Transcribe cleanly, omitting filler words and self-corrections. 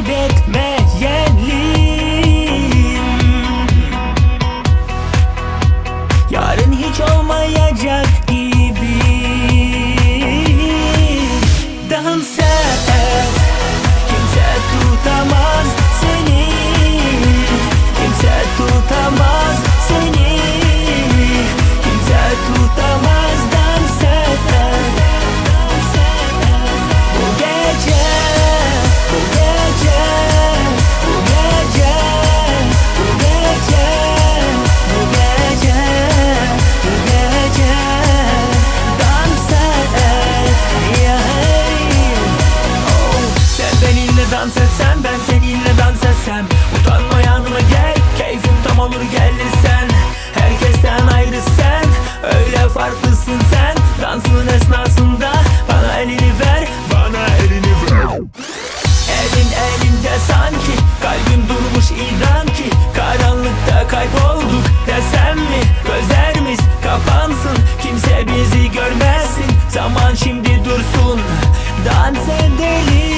kaybetmeyelim. Yarın hiç olmayacak gibi. Dansın, kimse tutamaz seni. Kimse tutamaz seni. Kimse tutamaz. Dansın, bu gece, bu gece, bu gece, bu gece, bu gece, bu gece dans et, oh. Sen benimle dans etsen, ben seninle dans etsem. Utanma, yanıma gel, keyfim tam olur gelirsen. Herkesten ayrı sen, öyle farklısın sen. Dansın esnasında bana elini ver, bana elini ver. Elin elinde sanki, kalbim durmuş inan ki. Karanlıkta kaybolduk desem mi? Gözlerimiz kapansın, kimse bizi görmesin. Zaman şimdi dursun, dans edelim.